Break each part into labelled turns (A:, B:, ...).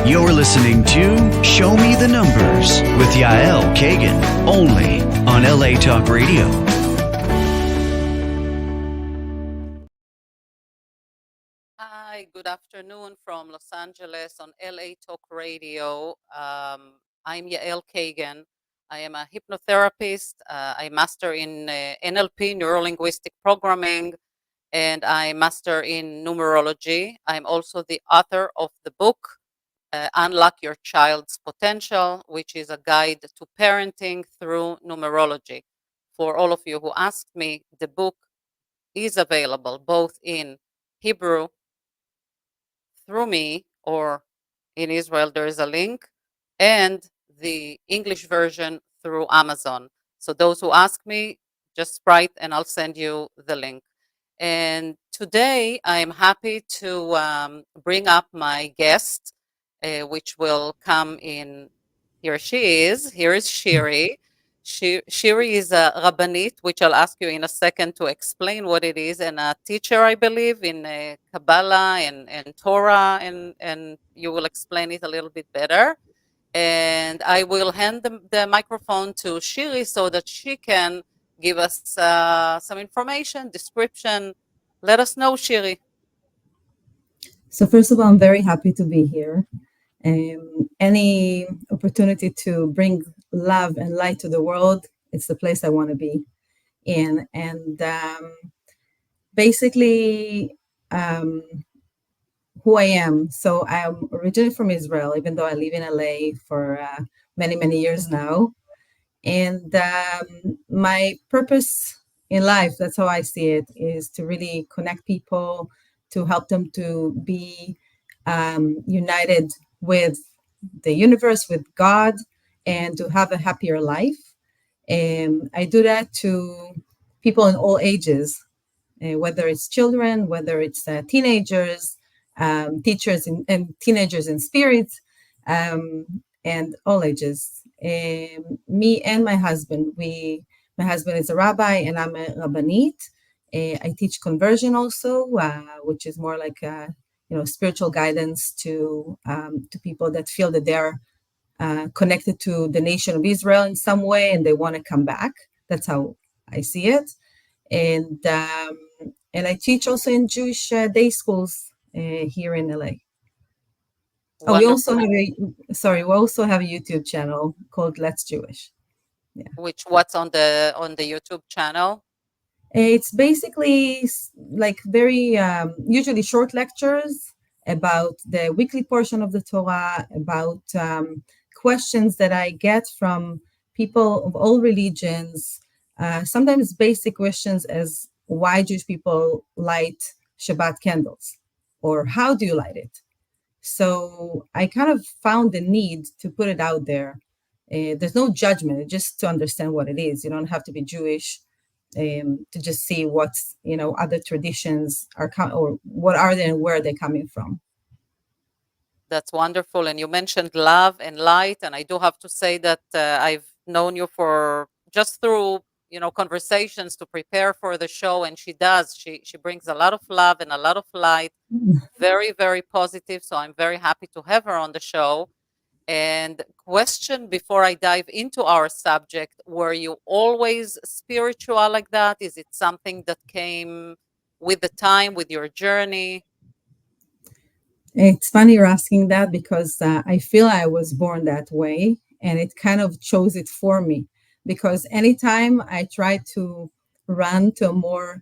A: You're listening to Show Me the Numbers with Yael Kagan, only on LA Talk Radio.
B: Hi, good afternoon from Los Angeles on LA Talk Radio. I'm Yael Kagan. I am a hypnotherapist. I master in NLP, Neuro-Linguistic Programming, and I master in numerology. I'm also the author of the book, Unlock Your Child's Potential, which is a guide to parenting through numerology. For all of you who asked me, the book is available both in Hebrew through me, or in Israel there is a link, and the English version through Amazon. So those who ask me, just write and I'll send you the link. And today I'm happy to bring up my guest, which will come in. Here she is. Here is Shiri. Shiri is a Rabbanit, which I'll ask you in a second to explain what it is, and a teacher, I believe, in Kabbalah and Torah, and you will explain it a little bit better. And I will hand the microphone to Shiri so that she can give us some information, description. Let us know, Shiri.
C: So first of all, I'm very happy to be here. Any opportunity to bring love and light to the world, it's the place I want to be in. And basically, who I am. So I'm originally from Israel, even though I live in LA for many, many years now. And my purpose in life, that's how I see it, is to really connect people, to help them to be united with the universe, with God, and to have a happier life. And I do that to people in all ages, whether it's children, whether it's teenagers, teachers and teenagers in spirit, and all ages. Me and my husband, my husband is a rabbi and I'm a rabbanit. I teach conversion also, which is more like spiritual guidance to people that feel that they're connected to the nation of Israel in some way and they want to come back. That's how I see it. And I teach also in Jewish day schools here in LA. Oh, we also have a YouTube channel called Let's Jewish.
B: Yeah. What's on the YouTube channel?
C: It's basically like very usually short lectures about the weekly portion of the Torah, about questions that I get from people of all religions, sometimes basic questions as why Jewish people light Shabbat candles, or how do you light it? So I kind of found the need to put it out there. There's no judgment, just to understand what it is. You don't have to be Jewish to just see what's, other traditions are, or what are they and where are they coming from.
B: That's wonderful. And you mentioned love and light. And I do have to say that I've known you for just through, conversations to prepare for the show. And she does. She brings a lot of love and a lot of light. Very, very positive. So I'm very happy to have her on the show. And question before I dive into our subject, were you always spiritual like that? Is it something that came with the time, with your journey?
C: It's funny you're asking that because I feel I was born that way and it kind of chose it for me, because anytime I try to run to a more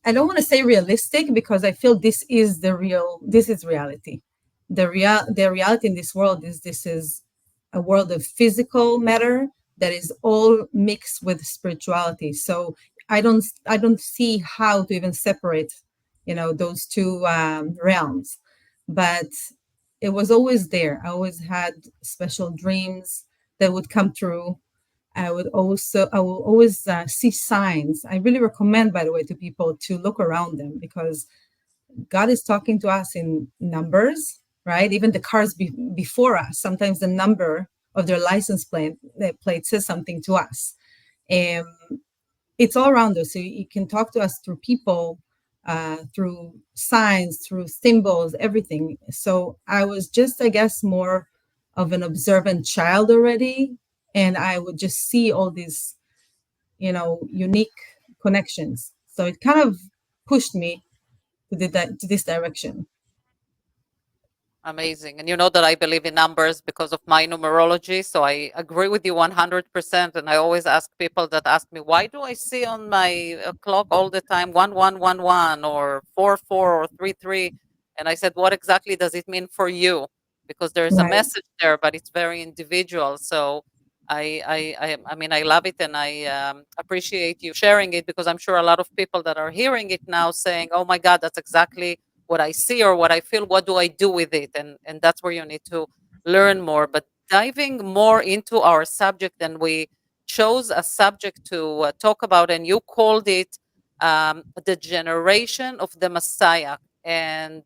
C: I don't want to say realistic, because I feel this is reality. The reality in this world is this is a world of physical matter that is all mixed with spirituality. So I don't see how to even separate, those two realms. But it was always there. I always had special dreams that would come true. I will always see signs. I really recommend, by the way, to people to look around them, because God is talking to us in numbers, right? Even the cars before us, sometimes the number of their license plate says something to us. It's all around us. So you can talk to us through people through signs, through symbols, everything. So I was just, I guess, more of an observant child already, and I would just see all these, unique connections. So it kind of pushed me to this direction.
B: Amazing. And you know that I believe in numbers because of my numerology. So I agree with you 100%. And I always ask people that ask me, why do I see on my clock all the time 1111 or 44 or 33? And I said, what exactly does it mean for you? Because there's a
C: Right.
B: message there, but it's very individual. So I mean, I love it, and I appreciate you sharing it, because I'm sure a lot of people that are hearing it now saying, oh my God, that's exactly what I see or what I feel. What do I do with it? And that's where you need to learn more. But diving more into our subject, and we chose a subject to talk about, and you called it the generation of the Messiah. And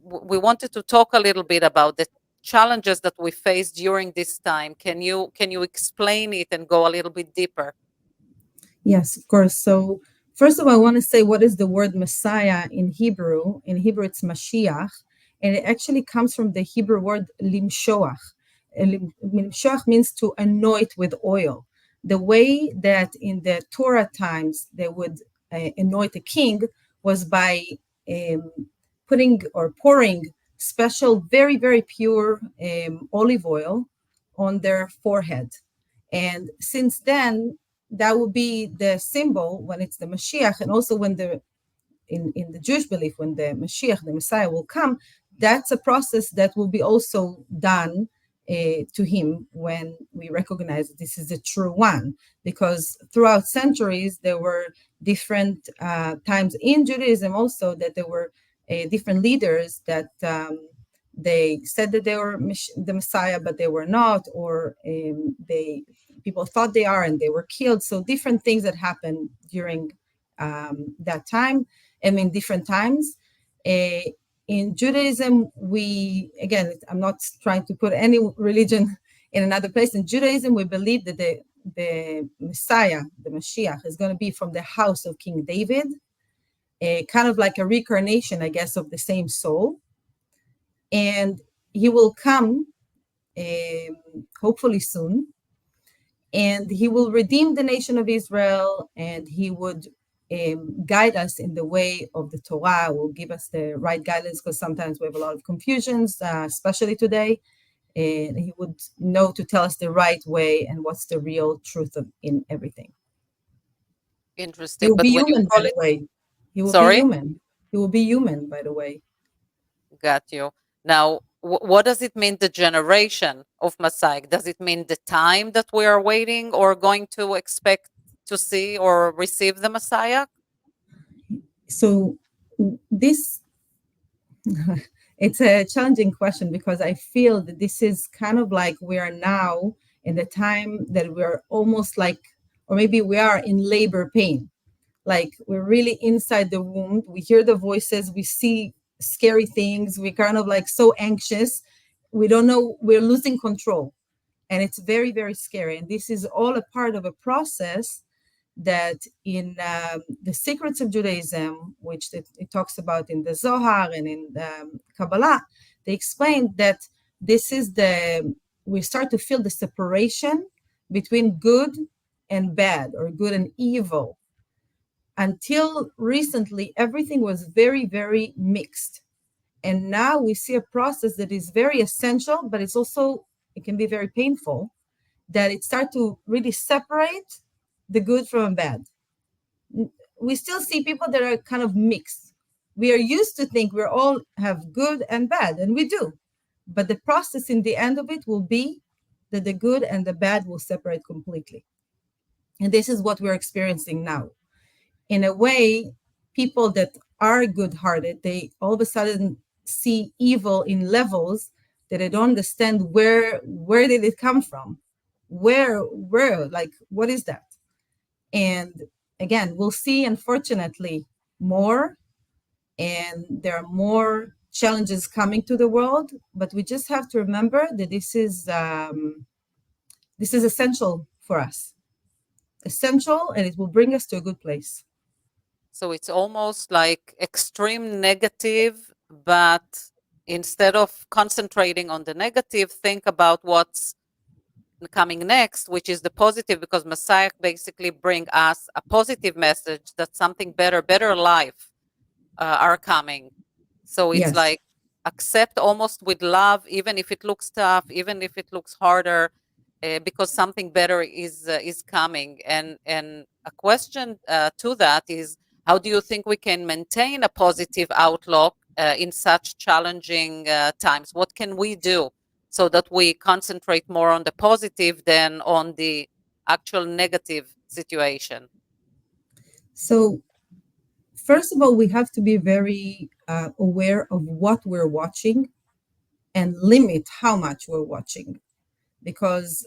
B: we wanted to talk a little bit about the challenges that we face during this time. Can you explain it and go a little bit deeper?
C: Yes, of course. So, first of all, I want to say what is the word Messiah in Hebrew? In Hebrew, it's Mashiach, and it actually comes from the Hebrew word limshoach. Limshoach means to anoint with oil. The way that in the Torah times they would anoint a king was by um, putting or pouring special, very, very pure olive oil on their forehead. And since then, that will be the symbol when it's the Mashiach, and also when in the Jewish belief, when the Mashiach, the Messiah, will come, that's a process that will be also done to him when we recognize that this is the true one. Because throughout centuries, there were different times in Judaism also that there were different leaders that they said that they were the Messiah, but they were not, or people thought they are and they were killed. So different things that happened during that time, and in different times. In Judaism, I'm not trying to put any religion in another place. In Judaism, we believe that the Messiah, the Mashiach, is going to be from the house of King David, kind of like a reincarnation, I guess, of the same soul. And he will come, hopefully soon, and he will redeem the nation of Israel, and he would guide us in the way of the Torah, will give us the right guidance, because sometimes we have a lot of confusions, especially today. And he would know to tell us the right way and what's the real truth in everything. He
B: Interesting.
C: will
B: But
C: be
B: when you
C: human, by
B: call
C: the
B: it,
C: way. He will be
B: sorry.
C: human. He will be human, by the way.
B: Got you. Now, what does it mean, the generation of Messiah? Does it mean the time that we are waiting or going to expect to see or receive the Messiah?
C: So this it's a challenging question, because I feel that this is kind of like we are now in the time that we're almost like, or maybe we are in labor pain. Like we're really inside the womb. We hear the voices, we see scary things. We're kind of like so anxious. We don't know, we're losing control. And it's very, very scary. And this is all a part of a process that in the secrets of Judaism, which it talks about in the Zohar and in Kabbalah, they explain that this is we start to feel the separation between good and bad, or good and evil. Until recently, everything was very, very mixed. And now we see a process that is very essential, but it can be very painful, that it starts to really separate the good from bad. We still see people that are kind of mixed. We are used to think we're all have good and bad, and we do. But the process in the end of it will be that the good and the bad will separate completely. And this is what we're experiencing now. In a way, people that are good-hearted, they all of a sudden see evil in levels that they don't understand where did it come from? Where, like, what is that? And again, we'll see, unfortunately, more, and there are more challenges coming to the world, but we just have to remember that this is essential for us, essential, and it will bring us to a good place.
B: So it's almost like extreme negative, but instead of concentrating on the negative, think about what's coming next, which is the positive, because Massiah basically bring us a positive message that something better life are coming. So it's
C: Yes.
B: like accept almost with love, even if it looks tough, even if it looks harder, because something better is coming. And a question to that is, how do you think we can maintain a positive outlook in such challenging times? What can we do so that we concentrate more on the positive than on the actual negative situation?
C: So, first of all, we have to be very aware of what we're watching and limit how much we're watching, because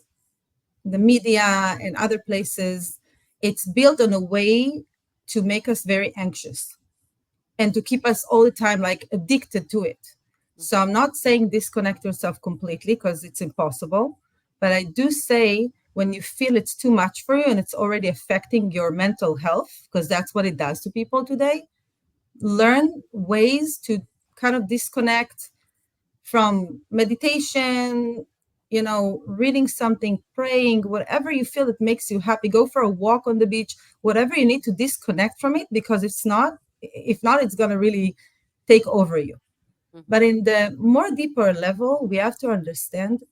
C: the media and other places, it's built in a way to make us very anxious and to keep us all the time like addicted to it. So
B: Mhm.
C: I'm not saying disconnect yourself completely because it's impossible, but I do say when you feel it's too much for you and it's already affecting your mental health, because that's what it does to people today, learn ways to kind of disconnect from meditation, reading something, praying, whatever you feel that makes you happy. Go for a walk on the beach, whatever you need to disconnect from it, because if not, it's going to really take over you.
B: Mhm.
C: But in the more deeper level, we have to understand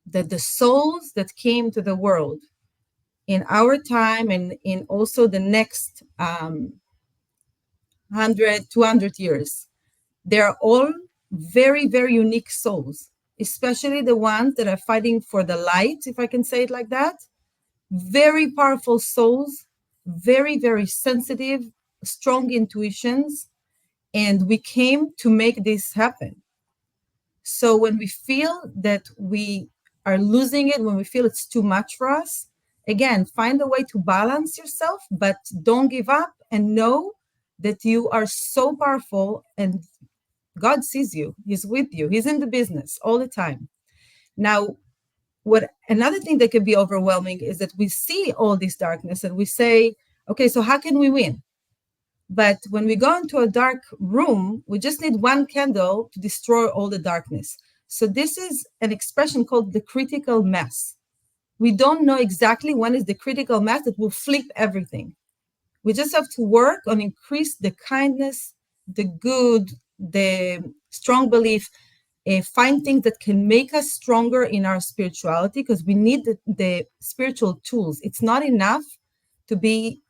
C: that the souls that came to the world in our time and in also the next 100, 200 years, they're all very, very unique souls, especially the ones that are fighting for the light, if I can say it like that. Very powerful souls, very, very sensitive, strong intuitions. And we came to make this happen. So when we feel that we are losing it, when we feel it's too much for us, again, find a way to balance yourself, but don't give up and know that you are so powerful and God sees you. He's with you. He's in the business all the time. Now, what another thing that can be overwhelming is that we see all this darkness and we say, okay, so how can we win? But when we go into a dark room, we just need one candle to destroy all the darkness. So this is an expression called the critical mass. We don't know exactly when is the critical mass that will flip everything. We just have to work on increase the kindness, the good, the strong belief, find things that can make us stronger in our spirituality, because we need the spiritual tools. It's not enough to be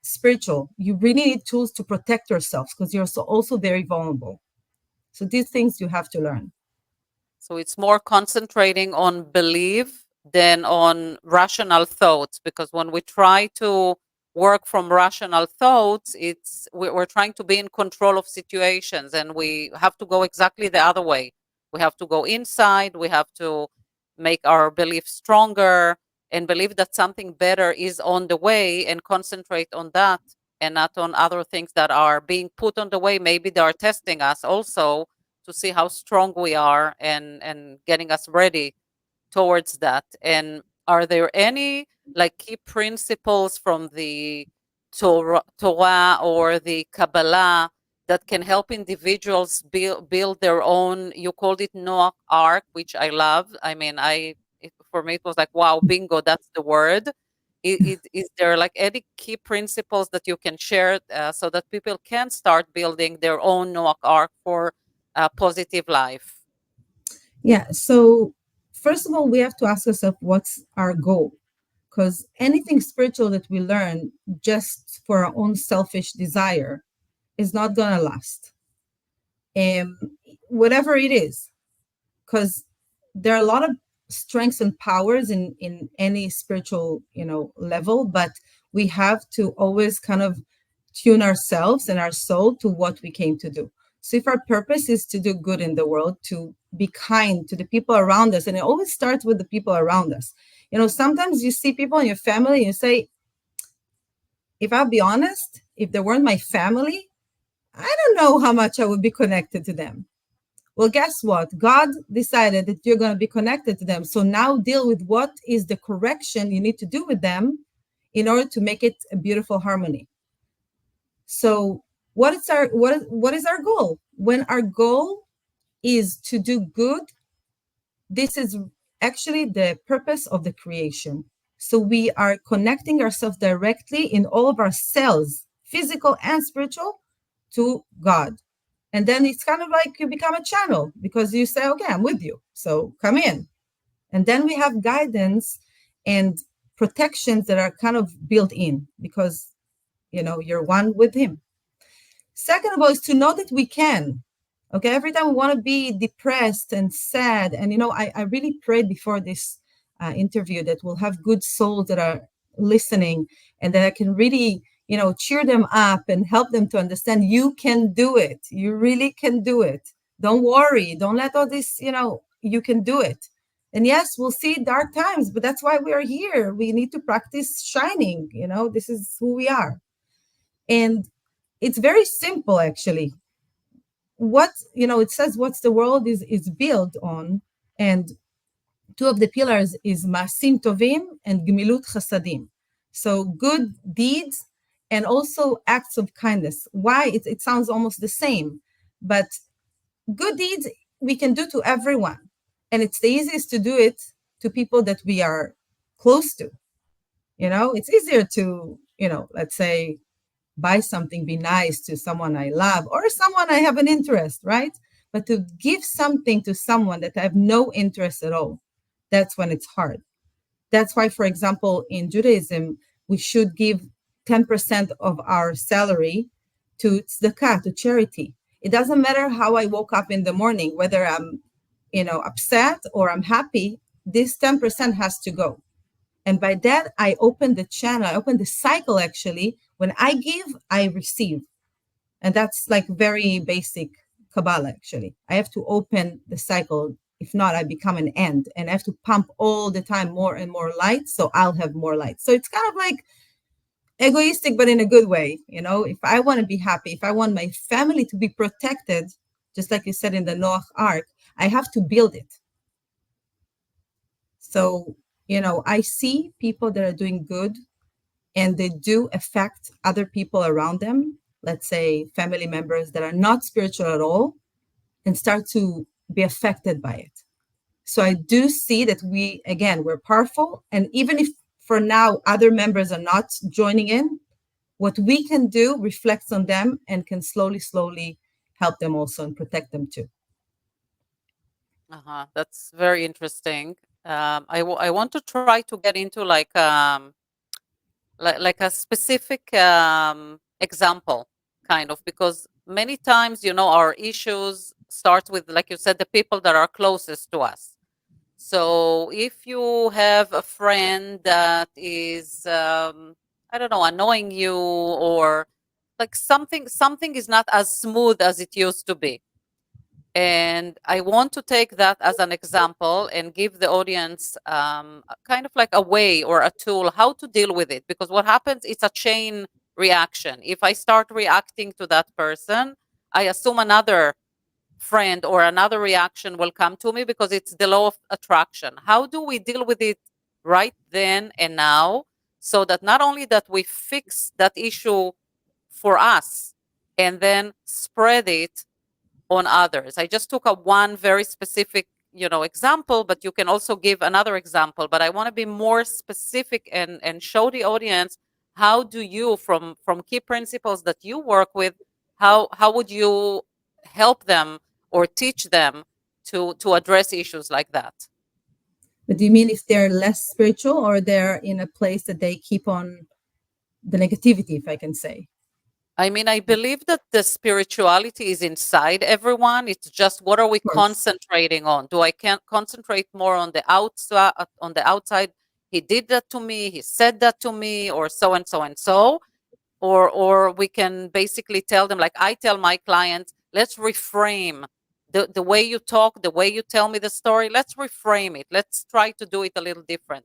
C: spiritual. You really need tools to protect yourselves because you're also very vulnerable. So these things you have to learn.
B: So it's more concentrating on belief than on rational thoughts, because when we try to work from rational thoughts, we're trying to be in control of situations, and we have to go exactly the other way. We have to go inside, we have to make our belief stronger and believe that something better is on the way and concentrate on that and not on other things that are being put on the way. Maybe they are testing us also to see how strong we are and getting us ready towards that. And are there any like key principles from the Torah or the Kabbalah that can help individuals build their own? You called it Noah Ark, which I love. I mean, for me it was like, wow, bingo, that's the word. Is there like any key principles that you can share so that people can start building their own Noah Ark for a positive life?
C: Yeah. So first of all, we have to ask ourselves what's our goal, because anything spiritual that we learn just for our own selfish desire is not going to last. Um, Whatever it is, because there are a lot of strengths and powers in any spiritual level, but we have to always kind of tune ourselves and our soul to what we came to do. So if our purpose is to do good in the world, to be kind to the people around us, and it always starts with the people around us. Sometimes you see people in your family and you say, if I'll be honest, if they weren't my family, I don't know how much I would be connected to them. Well, guess what? God decided that you're going to be connected to them. So now deal with what is the correction you need to do with them in order to make it a beautiful harmony. So what is our goal? When our goal is to do good, this is actually the purpose of the creation. So we are connecting ourselves directly in all of our cells, physical and spiritual, to God. And then it's kind of like you become a channel because you say, okay, I'm with you. So come in. And then we have guidance and protections that are kind of built in because, you're one with Him. Second of all, is to know that we can. Okay, every time we want to be depressed and sad, and I really prayed before this interview that we'll have good souls that are listening, and that I can really, cheer them up and help them to understand you can do it. You really can do it. Don't worry. Don't let all this, you can do it. And yes, we'll see dark times, but that's why we are here. We need to practice shining. This is who we are. And it's very simple, actually. What it says, what's the world is built on, and two of the pillars is masim tovim and gmilut chasadim. So good deeds and also acts of kindness. Why? It sounds almost the same, but good deeds we can do to everyone, and it's the easiest to do it to people that we are close to. It's easier to, let's say, buy something, be nice to someone I love or someone I have an interest, right? But to give something to someone that I have no interest at all, that's when it's hard. That's why, for example, in Judaism, we should give 10% of our salary to tzedakah, to charity. It doesn't matter how I woke up in the morning, whether I'm, upset or I'm happy, this 10% has to go. And by that, I open the channel, I open the cycle, actually. When I give, I receive. And that's like very basic Kabbalah, actually. I have to open the cycle. If not, I become an end. And I have to pump all the time more and more light, so I'll have more light. So it's kind of like egoistic, but in a good way. If I want to be happy, if I want my family to be protected, just like you said in the Noach Ark, I have to build it. So, I see people that are doing good and they do affect other people around them, let's say family members that are not spiritual at all, and start to be affected by it. So I do see that we're powerful. And even if for now other members are not joining in, what we can do reflects on them and can slowly, slowly help them also and protect them too.
B: That's very interesting. I want to try to get into like a specific example, kind of, because many times, our issues start with, like you said, the people that are closest to us. So if you have a friend that is, I don't know, annoying you, or like something is not as smooth as it used to be. And I want to take that as an example and give the audience kind of like a way or a tool how to deal with it. Because what happens, it's a chain reaction. If I start reacting to that person, I assume another friend or another reaction will come to me, because it's the law of attraction. How do we deal with it right then and now, so that not only that we fix that issue for us and then spread it on others? I just took a one very specific, example, but you can also give another example. But I want to be more specific and show the audience, how do you, from key principles that you work with, how would you help them or teach them to address issues like that?
C: But do you mean if they're less spiritual or they're in a place that they keep on the negativity, if I can say?
B: I mean, I believe that the spirituality is inside everyone. It's just, what are we concentrating on? Do I can concentrate more on the outside? He did that to me. He said that to me, or so and so and so. Or we can basically tell them, like I tell my clients, let's reframe the way you talk, the way you tell me the story. Let's reframe it. Let's try to do it a little different.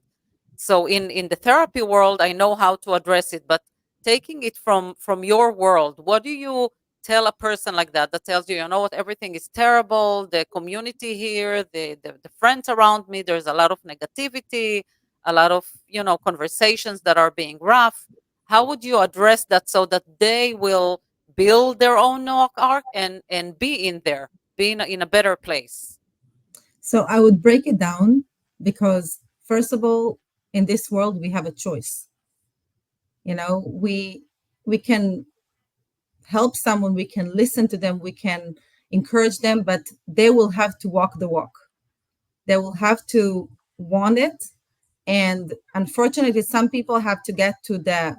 B: So in the therapy world, I know how to address it, but taking it from your world, what do you tell a person like that tells you, what, everything is terrible, the community here, the friends around me, there's a lot of negativity, a lot of conversations that are being rough. how would you address that so that they will build their own Noach Ark and be in there, be in a better place?
C: So I would break it down because, first of all, in this world, we have a choice. You know, we can help someone, we can listen to them, we can encourage them, but they will have to walk the walk. They will have to want it. And unfortunately, some people have to get to the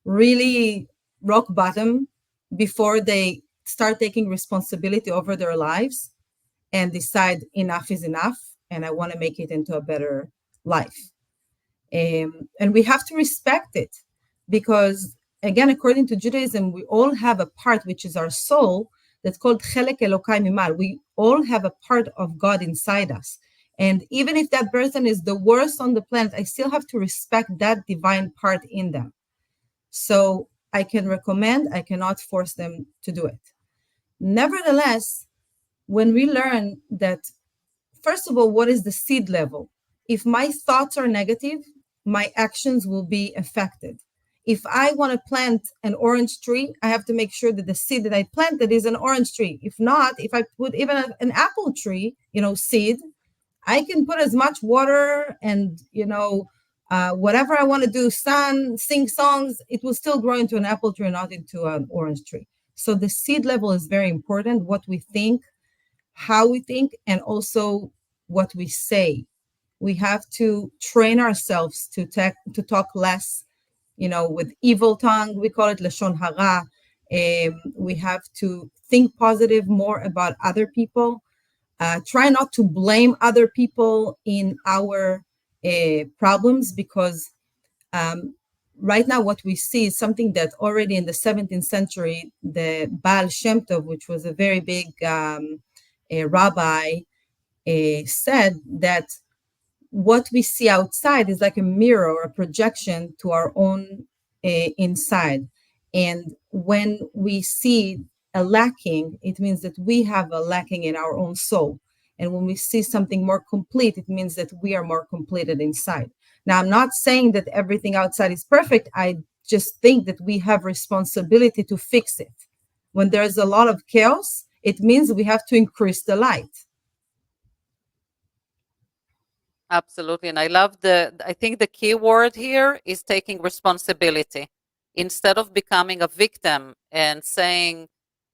C: really rock bottom before they start taking responsibility over their lives and decide enough is enough and I want to make it into a better life. And we have to respect it because, again, according to Judaism, we all have a part, which is our soul, that's called Chelek Elokai Mimal. We all have a part of God inside us. And even if that person is the worst on the planet, I still have to respect that divine part in them. So I can recommend, I cannot force them to do it. Nevertheless, when we learn that, first of all, what is the seed level? If my thoughts are negative, my actions will be affected. If I want to plant an orange tree, I have to make sure that the seed that I planted is an orange tree. If not, if I put even an apple tree, seed, I can put as much water and, whatever I want to do, sun, sing songs, it will still grow into an apple tree, not into an orange tree. So the seed level is very important, what we think, how we think, and also what we say. We have to train ourselves to talk less, with evil tongue. We call it lashon hara. We have to think positive more about other people. Try not to blame other people in our problems because right now what we see is something that already in the 17th century, the Baal Shem Tov, which was a very big rabbi, said that what we see outside is like a mirror or a projection to our own inside. And when we see a lacking, it means that we have a lacking in our own soul. And when we see something more complete, it means that we are more completed inside. Now, I'm not saying that everything outside is perfect. I just think that we have responsibility to fix it. When there's a lot of chaos, it means we have to increase the light.
B: Absolutely. And I think the key word here is taking responsibility. Instead of becoming a victim and saying,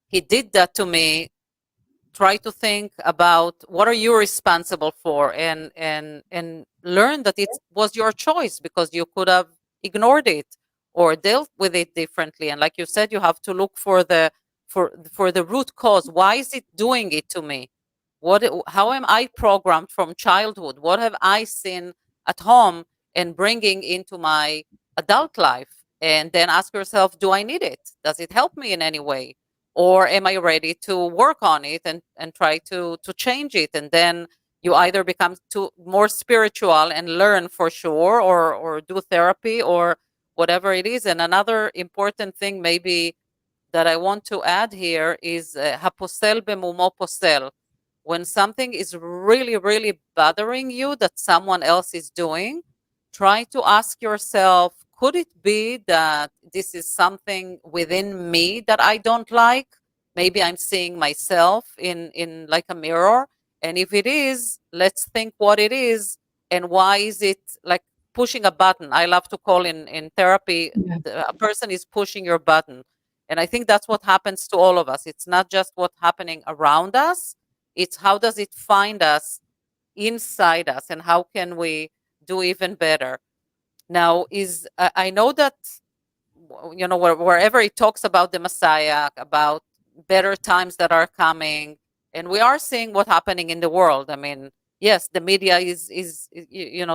B: he did that to me, try to think about what are you responsible for and learn that it was your choice because you could have ignored it or dealt with it differently. And like you said, you have to look for the root cause. Why is it doing it to me? How am I programmed from childhood? What have I seen at home and bringing into my adult life? And then ask yourself, do I need it? Does it help me in any way? Or am I ready to work on it and try to change it? And then you either become more spiritual and learn for sure, or do therapy or whatever it is. And another important thing maybe that I want to add here is haposel bemumo posel. When something is really, really bothering you that someone else is doing, try to ask yourself, could it be that this is something within me that I don't like? Maybe I'm seeing myself in like a mirror. And if it is, let's think what it is and why is it like pushing a button. I love to call in therapy,
C: Yeah.
B: a person is pushing your button. And I think that's what happens to all of us. It's not just what's happening around us, it's how does it find us inside us and how can we do even better. Now, I know that wherever it talks about the Massiah, about better times that are coming, and we are seeing what's happening in the world. I mean, yes, the media is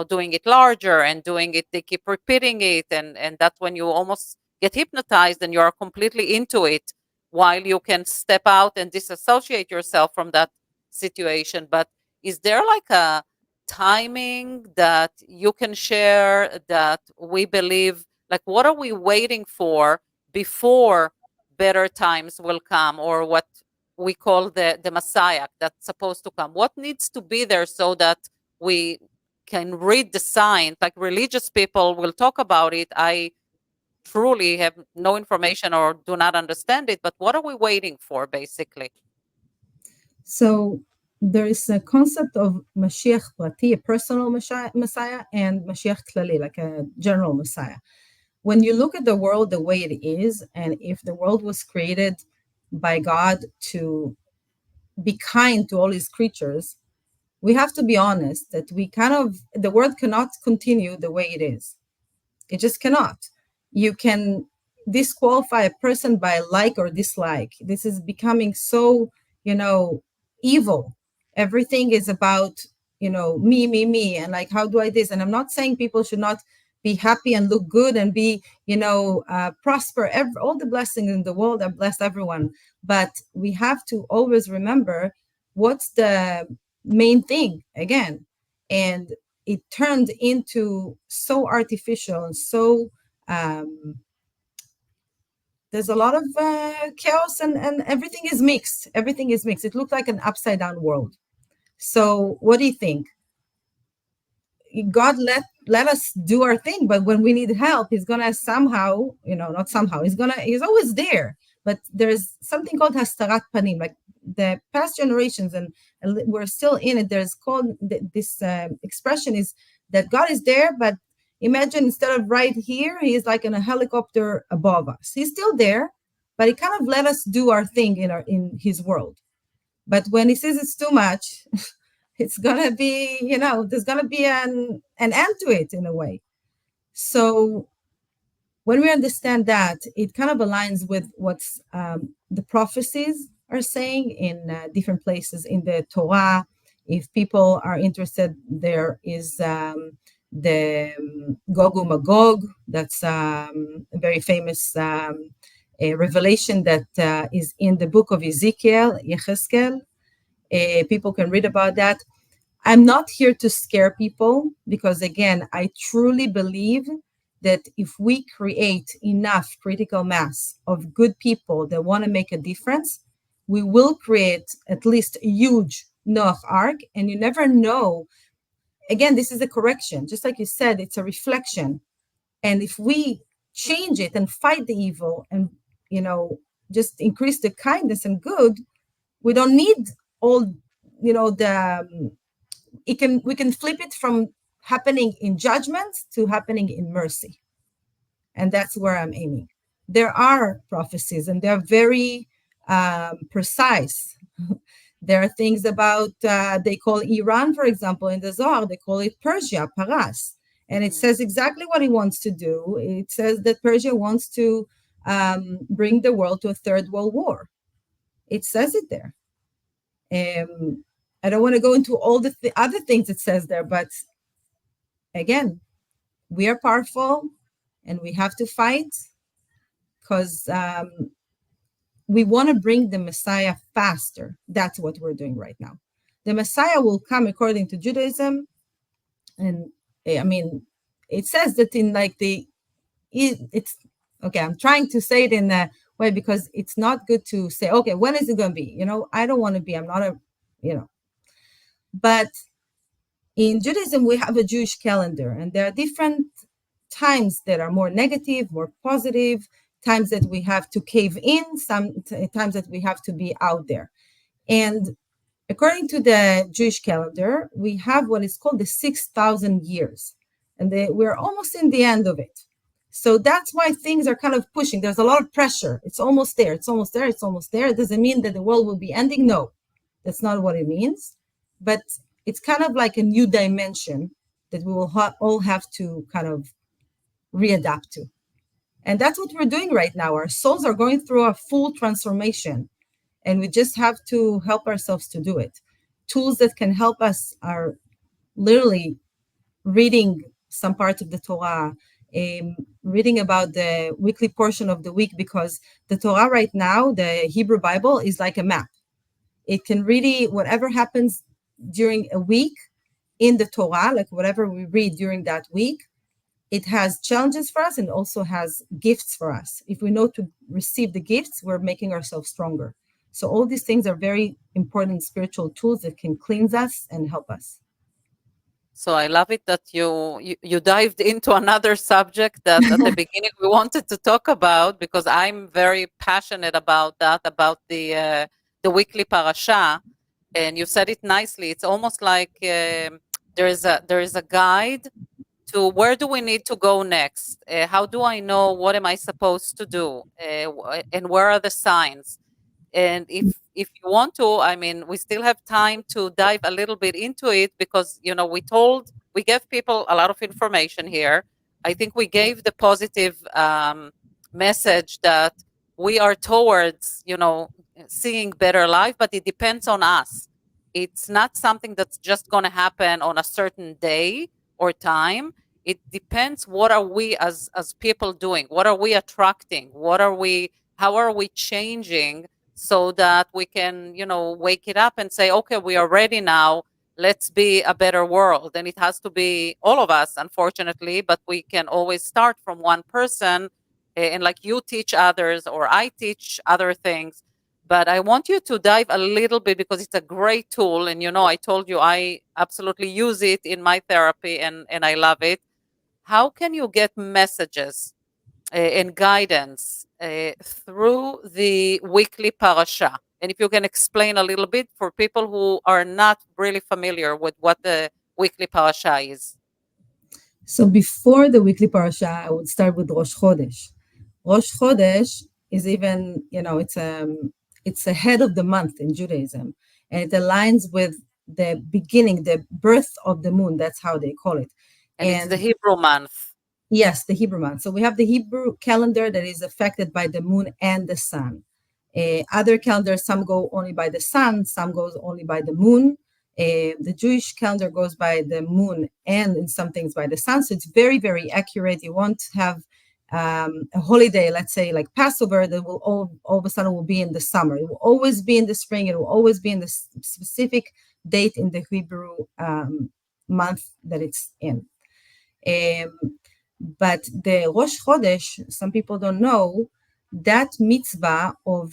B: doing it larger and doing it. They keep repeating it, and that's when you almost get hypnotized and you are completely into it, while you can step out and disassociate yourself from that situation. But is there like a timing that you can share that we believe, like, what are we waiting for before better times will come, or what we call the Massiah that's supposed to come? What needs to be there so that we can read the signs? Like religious people will talk about it. I truly have no information or do not understand it, but what are we waiting for, basically?
C: So there is a concept of Mashiach Prati, a personal Messiah, and Mashiach Klali, like a general Messiah. When you look at the world the way it is, and if the world was created by God to be kind to all his creatures, we have to be honest that the world cannot continue the way it is. It just cannot. You can disqualify a person by like or dislike. This is becoming so, evil. Everything is about, me, and like, how do I this? And I'm not saying people should not be happy and look good and be, prosper. All the blessings in the world are blessed everyone. But we have to always remember what's the main thing again. And it turned into so artificial and so there's a lot of chaos and everything is mixed. Everything is mixed. It looked like an upside down world. So what do you think? God let us do our thing, but when we need help, he's gonna somehow, not somehow, he's always there. But there's something called hastarat panim, like the past generations, and we're still in it. There's called this expression is that God is there, but imagine instead of right here, he's like in a helicopter above us. He's still there, but he kind of let us do our thing in his world. But when he says it's too much, it's gonna be, there's gonna be an end to it in a way. So when we understand that, it kind of aligns with what's the prophecies are saying in different places in the Torah. If people are interested, there is the Gog and Magog. That's a very famous a revelation that is in the book of Ezekiel, Yechezkel. People can read about that. I'm not here to scare people because, again, I truly believe that if we create enough critical mass of good people that want to make a difference, we will create at least a huge Noach ark. And you never know. Again, this is a correction. Just like you said, it's a reflection. And if we change it and fight the evil and, just increase the kindness and good, we don't need all, we can flip it from happening in judgment to happening in mercy. And that's where I'm aiming. There are prophecies and they're very precise. There are things about, they call Iran, for example, in the Zohar, they call it Persia, Paras. And it says exactly what he wants to do. It says that Persia wants to bring the world to a third world war. It says it there. I don't want to go into all the other things it says there, but again, we are powerful and we have to fight because we want to bring the Messiah faster. That's what we're doing right now. The Messiah will come according to Judaism. And it says that in it's okay. I'm trying to say it in a way because it's not good to say, okay, when is it going to be? I don't want to be, I'm not a, but in Judaism, we have a Jewish calendar, and there are different times that are more negative, more positive, times that we have to cave in, some times that we have to be out there. And according to the Jewish calendar, we have what is called the 6,000 years, and we're almost in the end of it. So that's why things are kind of pushing. There's a lot of pressure. It's almost there. It's almost there. It's almost there. It doesn't mean that the world will be ending. No, that's not what it means. But it's kind of like a new dimension that we will all have to kind of readapt to. And that's what we're doing right now. Our souls are going through a full transformation, and we just have to help ourselves to do it. Tools that can help us are literally reading some parts of the Torah, reading about the weekly portion of the week, because the Torah right now, the Hebrew Bible, is like a map. It can really, whatever happens during a week in the Torah, like whatever we read during that week, it has challenges for us and also has gifts for us. If we know to receive the gifts, we're making ourselves stronger. So all these things are very important spiritual tools that can cleanse us and help us.
B: So I love it that you dived into another subject that at the beginning we wanted to talk about, because I'm very passionate about that, about the weekly parasha, and you said it nicely. It's almost like there is a guide to where do we need to go next. How do I know what am I supposed to do, and where are the signs? And if you want to, I mean, we still have time to dive a little bit into it, because we gave people a lot of information here. I think we gave the positive message that we are towards seeing better life, but it depends on us. It's not something that's just going to happen on a certain day or time. It depends, what are we as people doing, what are we attracting, how are we changing, so that we can, wake it up and say, okay, we are ready now. Let's be a better world. And it has to be all of us, unfortunately, but we can always start from one person. And like you teach others, or I teach other things. But I want you to dive a little bit, because it's a great tool. And, I told you I absolutely use it in my therapy, and I love it. How can you get messages and guidance through the weekly parasha? And if you can explain a little bit for people who are not really familiar with what the weekly parasha is.
C: So before the weekly parasha, I would start with Rosh Chodesh. Rosh Chodesh is even, it's the head of the month in Judaism, and it aligns with the beginning, the birth of the moon. That's how they call it.
B: And it's the Hebrew month.
C: Yes, the Hebrew month. So we have the Hebrew calendar that is affected by the moon and the sun. Other calendars, some go only by the sun, some goes only by the moon. The Jewish calendar goes by the moon and in some things by the sun. So it's very, very accurate. You won't have a holiday, let's say like Passover, that will all of a sudden will be in the summer. It will always be in the spring. It will always be in the specific date in the Hebrew month that it's in. But the Rosh Chodesh, some people don't know, that mitzvah of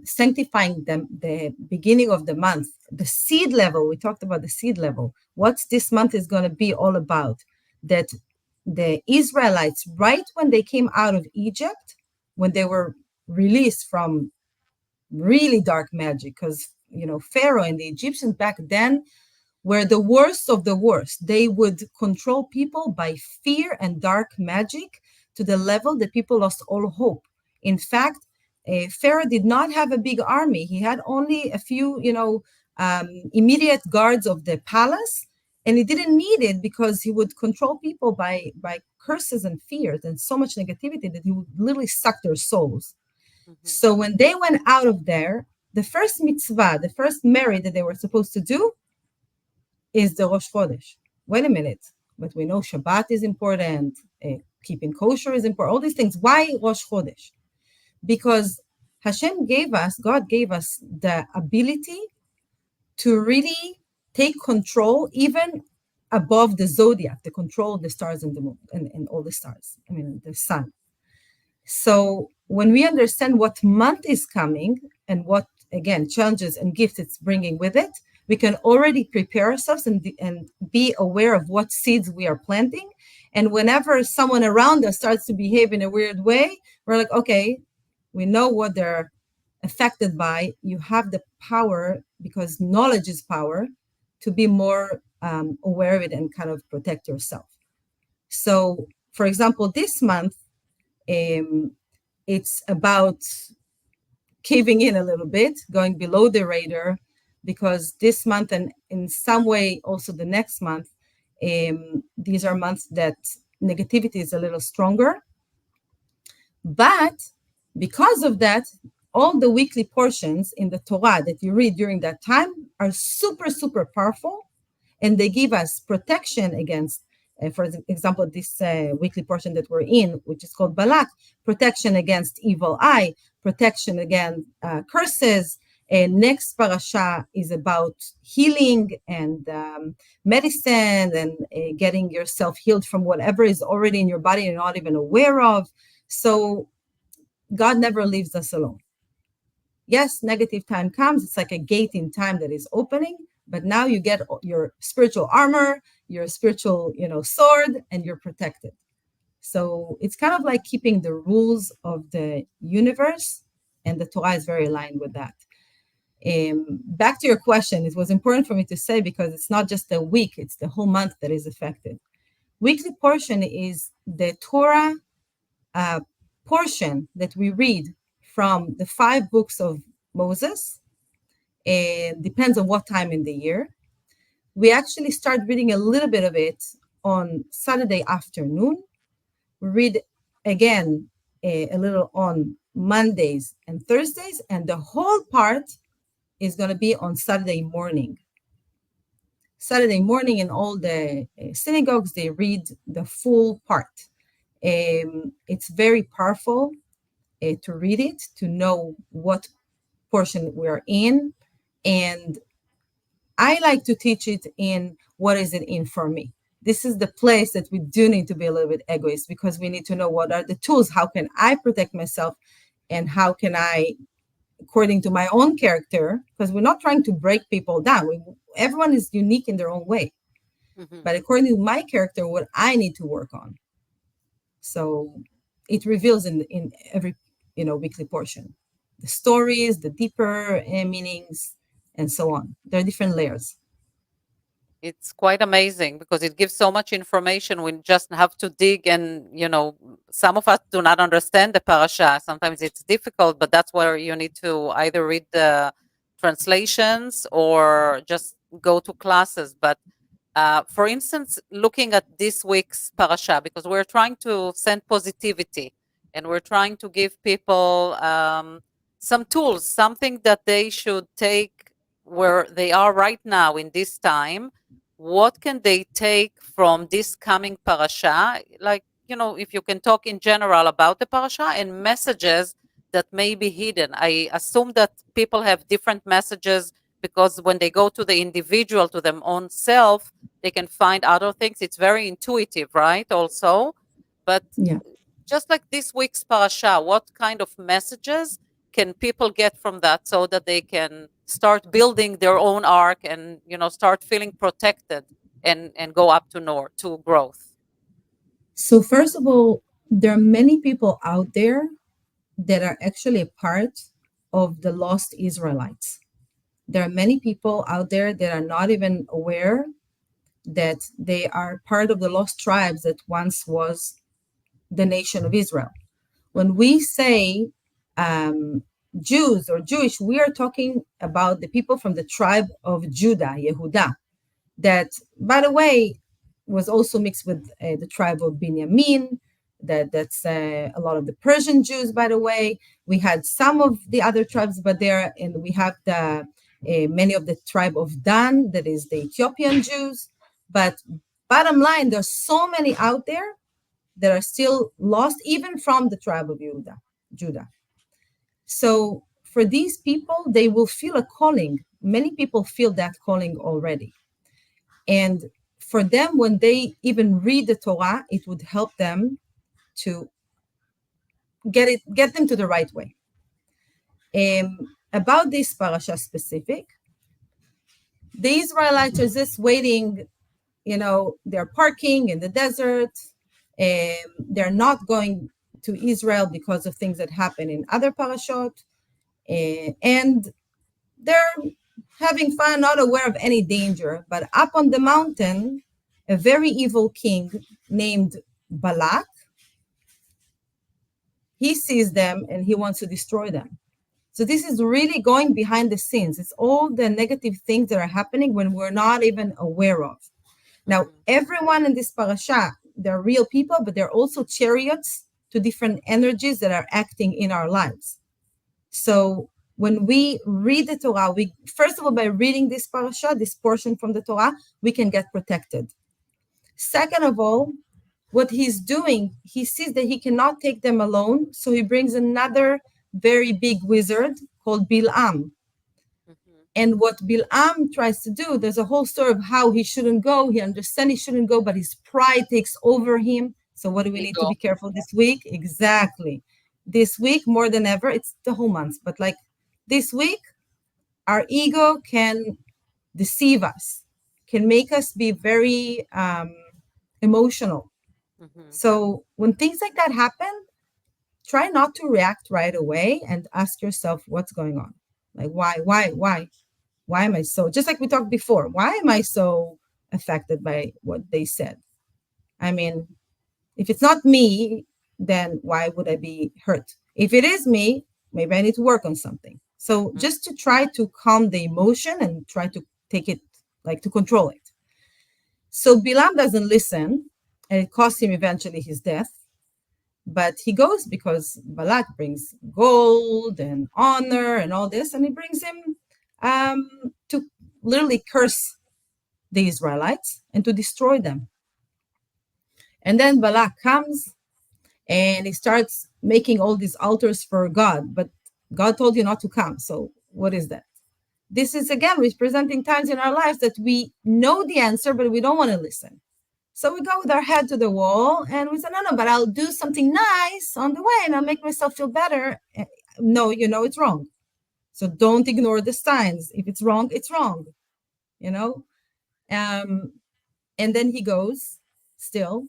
C: sanctifying the beginning of the month, the seed level, we talked about the seed level, what this month is going to be all about, that the Israelites, right when they came out of Egypt, when they were released from really dark magic, because, Pharaoh and the Egyptians back then were the worst of the worst. They would control people by fear and dark magic to the level that people lost all hope. In fact, Pharaoh did not have a big army. He had only a few, immediate guards of the palace, and he didn't need it because he would control people by curses and fears and so much negativity that he would literally suck their souls. Mm-hmm. So when they went out of there, the first mitzvah, the first merit that they were supposed to do is the Rosh Chodesh. Wait a minute, but we know Shabbat is important, keeping kosher is important, all these things. Why Rosh Chodesh? Because God gave us the ability to really take control even above the zodiac, the control of the stars and the moon and all the stars, the sun. So when we understand what month is coming and what, again, challenges and gifts it's bringing with it, we can already prepare ourselves and be aware of what seeds we are planting. And whenever someone around us starts to behave in a weird way, we're like, okay, we know what they're affected by. You have the power, because knowledge is power, to be more aware of it and kind of protect yourself. So, for example, this month, it's about caving in a little bit, going below the radar, because this month and in some way also the next month, these are months that negativity is a little stronger. But because of that, all the weekly portions in the Torah that you read during that time are super, super powerful, and they give us protection against, for example, this weekly portion that we're in, which is called Balak, protection against evil eye, protection against curses. And next parasha is about healing and medicine and getting yourself healed from whatever is already in your body and you're not even aware of. So God never leaves us alone. Yes, negative time comes. It's like a gate in time that is opening, But now you get your spiritual armor, your spiritual, sword, and you're protected. So it's kind of like keeping the rules of the universe, and the Torah is very aligned with that. Back to your question, it was important for me to say because it's not just a week, it's the whole month that is affected. Weekly portion is the Torah portion that we read from the 5 books of Moses. It depends on what time in the year. We actually start reading a little bit of it on Saturday afternoon. We read again a little on Mondays and Thursdays, and the whole part is going to be on Saturday morning. Saturday morning in all the synagogues, they read the full part. It's very powerful to read it, to know what portion we're in. And I like to teach it in what is it in for me. This is the place that we do need to be a little bit egoist, because we need to know what are the tools. How can I protect myself? And how can I, according to my own character, because we're not trying to break people down. Everyone is unique in their own way. Mm-hmm. But according to my character, what I need to work on. So it reveals in every, weekly portion, the stories, the deeper meanings, and so on. There are different layers.
B: It's quite amazing because it gives so much information. We just have to dig, and some of us do not understand the parasha. Sometimes it's difficult, but that's where you need to either read the translations or just go to classes. But for instance, looking at this week's parasha, because we're trying to send positivity and we're trying to give people some tools, something that they should take where they are right now in this time. What can they take from this coming parasha? Like, if you can talk in general about the parasha and messages that may be hidden. I assume that people have different messages because when they go to the individual, to their own self, they can find other things. It's very intuitive, right? Also, but
C: yeah.
B: Just like this week's parasha, what kind of messages can people get from that so that they can start building their own ark and start feeling protected and go up to growth?
C: So first of all, there are many people out there that are actually a part of the lost Israelites. There are many people out there that are not even aware that they are part of the lost tribes that once was the nation of Israel. When we say Jews or Jewish, we are talking about the people from the tribe of Judah, Yehuda, that, by the way, was also mixed with the tribe of Binyamin. That's a lot of the Persian Jews, by the way. We had some of the other tribes, but there, and we have the many of the tribe of Dan, that is the Ethiopian Jews. But bottom line, there's so many out there that are still lost, even from the tribe of Judah. So for these people, they will feel a calling. Many people feel that calling already. And for them, when they even read the Torah, it would help them to get them to the right way. About this parasha specific, the Israelites are just waiting, they're parking in the desert. They're not going to Israel because of things that happen in other parashot. And they're having fun, not aware of any danger. But up on the mountain, a very evil king named Balak, he sees them and he wants to destroy them. So this is really going behind the scenes. It's all the negative things that are happening when we're not even aware of. Now, everyone in this parasha, they're real people, but they're also chariots to different energies that are acting in our lives. So when we read the Torah, first of all, by reading this parasha, this portion from the Torah, we can get protected. Second of all, what he's doing, he sees that he cannot take them alone, so he brings another very big wizard called Bil'am. And what Bil'am tries to do, there's a whole story of how he shouldn't go. He understands he shouldn't go, but his pride takes over him. So what do we need to be careful this week? Exactly. This week, more than ever, it's the whole month, but like this week, our ego can deceive us, can make us be very emotional. So when things like that happen, try not to react right away and ask yourself what's going on. Like, why am I so, just like we talked before, why am I so affected by what they said? I mean, if it's not me, then why would I be hurt? If it is me, maybe I need to work on something. So just to try to calm the emotion and try to take it, like to control it. So Bilam doesn't listen, and it cost him eventually his death. But he goes because Balak brings gold and honor and all this, and he brings him to literally curse the Israelites and to destroy them. And then Balak comes and he starts making all these altars for God, but God told you not to come. So what is that? This is again representing times in our lives that we know the answer, but we don't want to listen. So we go with our head to the wall and we say, no, but I'll do something nice on the way and I'll make myself feel better. No, you know it's wrong. So don't ignore the signs. If it's wrong, it's wrong, you know? And then he goes still,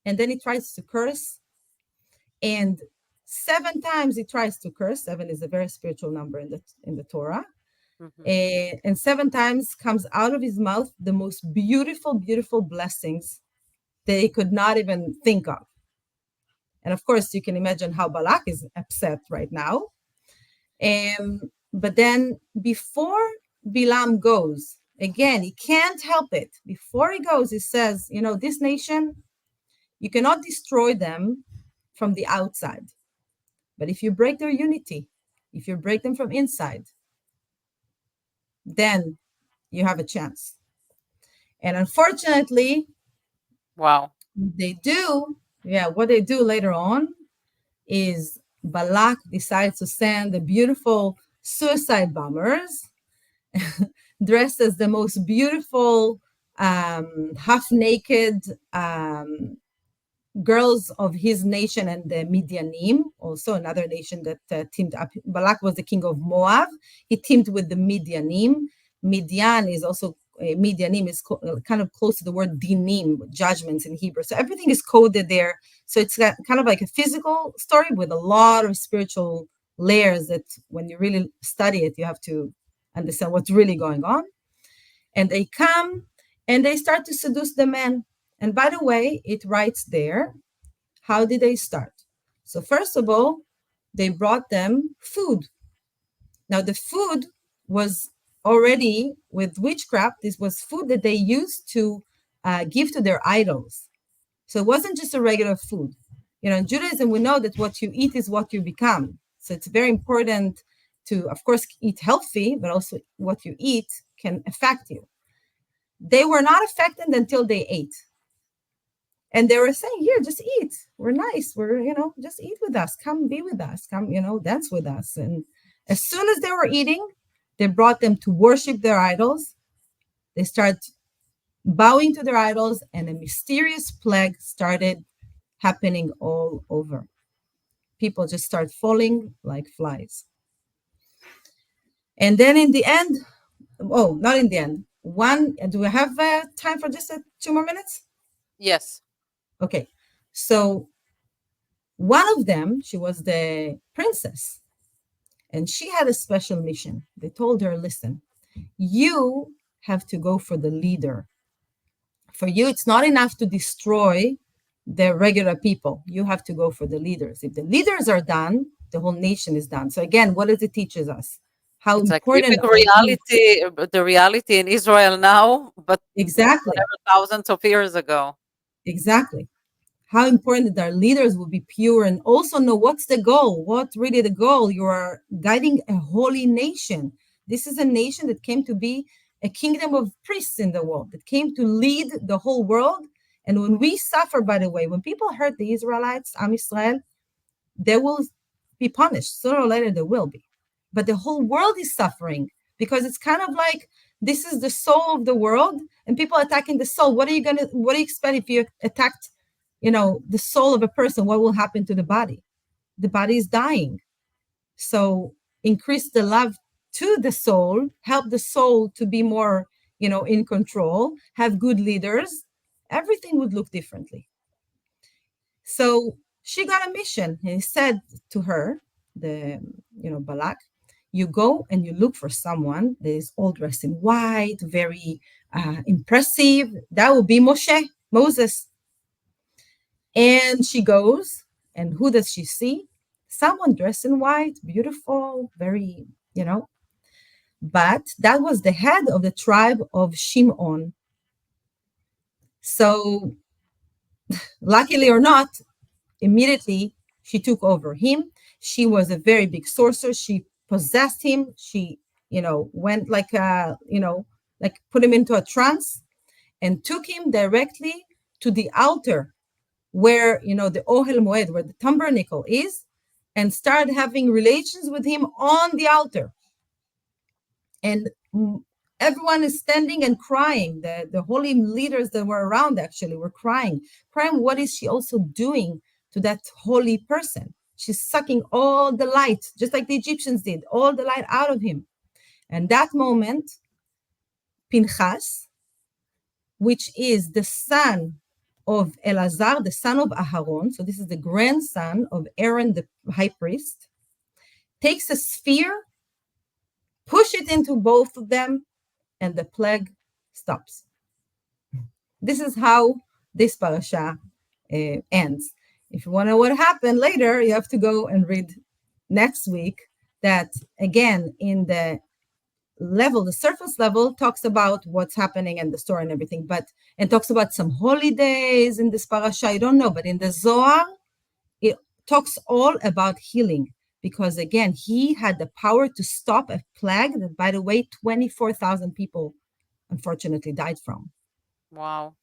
C: and then he tries to curse. And 7 times he tries to curse. 7 is a very spiritual number in the Torah. And 7 times comes out of his mouth the most beautiful, beautiful blessings that he could not even think of. And of course, you can imagine how Balak is upset right now. But then before Bilam goes, again, he can't help it. Before he goes, he says, you know, this nation, you cannot destroy them from the outside. But if you break their unity, if you break them from inside, then you have a chance. And unfortunately,
B: Wow.
C: what they do later on is Balak decides to send the beautiful suicide bombers dressed as the most beautiful half-naked girls of his nation and the Midianim, also another nation that teamed up. Balak was the king of Moab. He teamed with the Midianim. Midian is also, Midianim is kind of close to the word dinim, judgments in Hebrew. So everything is coded there. So it's kind of like a physical story with a lot of spiritual layers that when you really study it, you have to understand what's really going on. And they come and they start to seduce the men. And by the way, it writes there, how did they start? So first of all, they brought them food. Now the food was already with witchcraft. This was food that they used to give to their idols. So it wasn't just a regular food. You know, in Judaism, we know that what you eat is what you become. So it's very important to, of course, eat healthy, but also what you eat can affect you. They were not affected until they ate. And they were saying, here, just eat. We're nice. We're, just eat with us. Come be with us. Come, dance with us. And as soon as they were eating, they brought them to worship their idols. They start bowing to their idols, and a mysterious plague started happening all over. People just start falling like flies. And then in the end, not in the end. Do we have time for just 2 more minutes?
B: Yes.
C: Okay. So one of them, she was the princess, and she had a special mission. They told her, listen, you have to go for the leader. For you, it's not enough to destroy the regular people. You have to go for the leaders. If the leaders are done, the whole nation is done. So again, what does it teaches us? How
B: it's
C: important
B: like the reality in Israel now, but
C: exactly
B: thousands of years ago.
C: Exactly. How important that our leaders will be pure and also know what's the goal, what's really the goal. You are guiding a holy nation. This is a nation that came to be a kingdom of priests in the world, that came to lead the whole world. And when we suffer, by the way, when people hurt the Israelites, Am Yisrael, they will be punished. Sooner or later, they will be. But the whole world is suffering because it's kind of like this is the soul of the world and people attacking the soul. What do you expect if you attacked, the soul of a person? What will happen to the body? The body is dying. So increase the love to the soul, help the soul to be more in control, have good leaders, everything would look differently. So she got a mission. He said to her, Balak, you go and you look for someone that is all dressed in white, very impressive. That will be Moses. And she goes, and who does she see? Someone dressed in white, beautiful, very, but that was the head of the tribe of Shimon. So, luckily or not, immediately she took over him. She was a very big sorcerer. She possessed him. She, went like put him into a trance and took him directly to the altar where, the Ohel Moed, where the tabernacle is, and started having relations with him on the altar. And everyone is standing and crying. The holy leaders that were around actually were crying. What is she also doing to that holy person? She's sucking all the light, just like the Egyptians did, all the light out of him. And that moment, Pinchas, which is the son of Elazar, the son of Aharon, so this is the grandson of Aaron, the high priest, takes a sphere, push it into both of them, and the plague stops. This is how this parasha ends. If you want to know what happened later, you have to go and read next week. That again, in the surface level, talks about what's happening and the story and everything, and talks about some holidays in this parasha. You don't know, but in the Zohar, it talks all about healing. Because again, he had the power to stop a plague that, by the way, 24,000 people unfortunately died from.
B: Wow.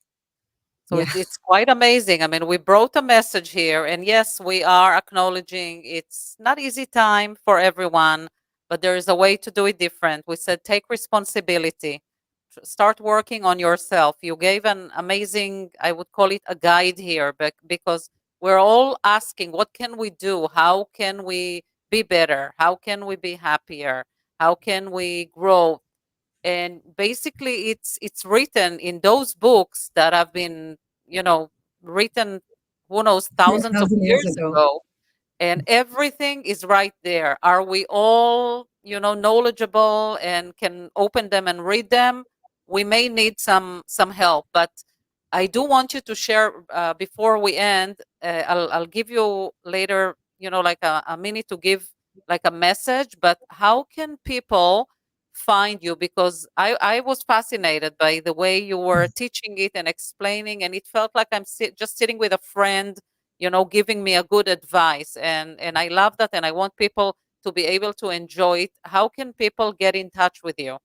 B: So it's quite amazing. I mean, we brought a message here, and yes, we are acknowledging it's not easy time for everyone, but there is a way to do it different. We said take responsibility, start working on yourself. You gave an amazing, I would call it a guide here, but because we're all asking, what can we do? How can we be better? How can we be happier? How can we grow? And basically it's written in those books that have been written who knows thousands of
C: 1,000 years
B: years
C: ago.
B: ago, and everything is right there. Are we all knowledgeable and can open them and read them? We may need some help, but I do want you to share before we end. I'll give you later like a minute to give like a message, but how can people find you? Because I was fascinated by the way you were teaching it and explaining, and it felt like I'm just sitting with a friend, giving me a good advice. And I love that, and I want people to be able to enjoy it. How can people get in touch with you?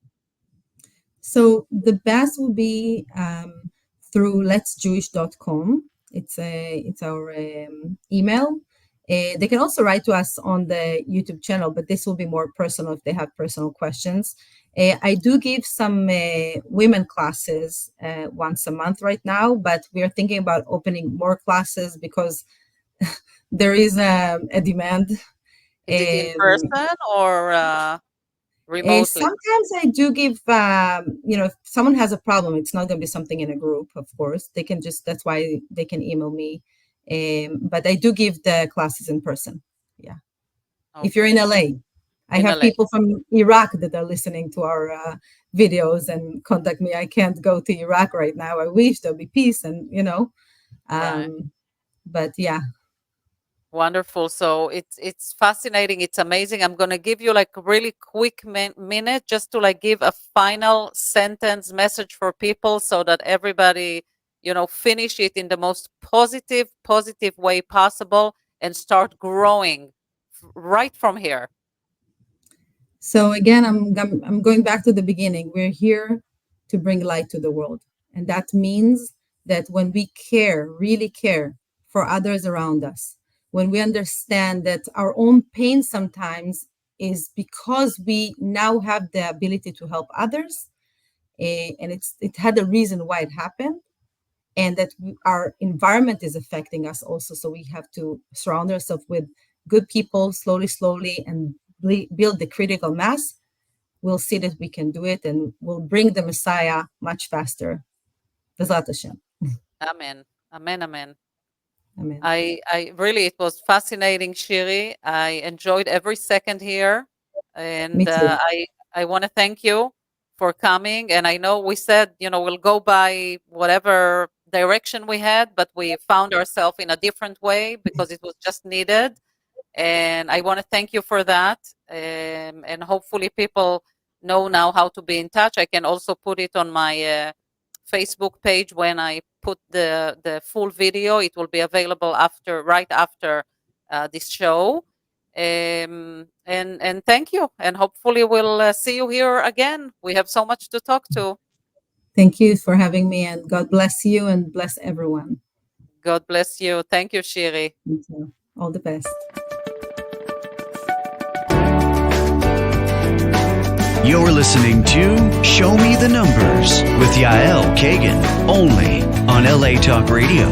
C: So the best will be through letsjewish.com. It's our email. They can also write to us on the YouTube channel, but this will be more personal if they have personal questions. I do give some women classes once a month right now, but we are thinking about opening more classes because there is a demand.
B: Is it in person or remotely?
C: Sometimes I do give, if someone has a problem, it's not going to be something in a group, of course. They can that's why they can email me. But I do give the classes in person. Yeah. Okay. If you're in LA, I have people from Iraq that are listening to our videos and contact me. I can't go to Iraq right now. I wish there'll be peace and,
B: Right.
C: But yeah.
B: Wonderful. So it's fascinating. It's amazing. I'm going to give you like a really quick minute just to like give a final sentence message for people so that everybody, finish it in the most positive way possible and start growing right from here.
C: So again, I'm going back to the beginning. We're here to bring light to the world. And that means that when we really care for others around us, when we understand that our own pain sometimes is because we now have the ability to help others, and it had a reason why it happened, and that our environment is affecting us also. So we have to surround ourselves with good people slowly, and build the critical mass. we'll see that we can do it, and we'll bring the Messiah much faster. Bezrat Hashem.
B: Amen. Amen. Amen.
C: Amen.
B: I really, it was fascinating, Shiri. I enjoyed every second here,
C: Me
B: and
C: too.
B: I want to thank you for coming. And I know we said, we'll go by whatever direction we had, but we found ourselves in a different way because it was just needed. And I want to thank you for that. And hopefully people know now how to be in touch. I can also put it on my Facebook page when I put the full video. It will be available right after this show. And thank you. And hopefully we'll see you here again. We have so much to talk to.
C: Thank you for having me, and God bless you and bless everyone.
B: God bless you. Thank you, Shiri.
C: Thank you. All the best.
A: You're listening to Show Me the Numbers with Yael Kagan, only on LA Talk Radio.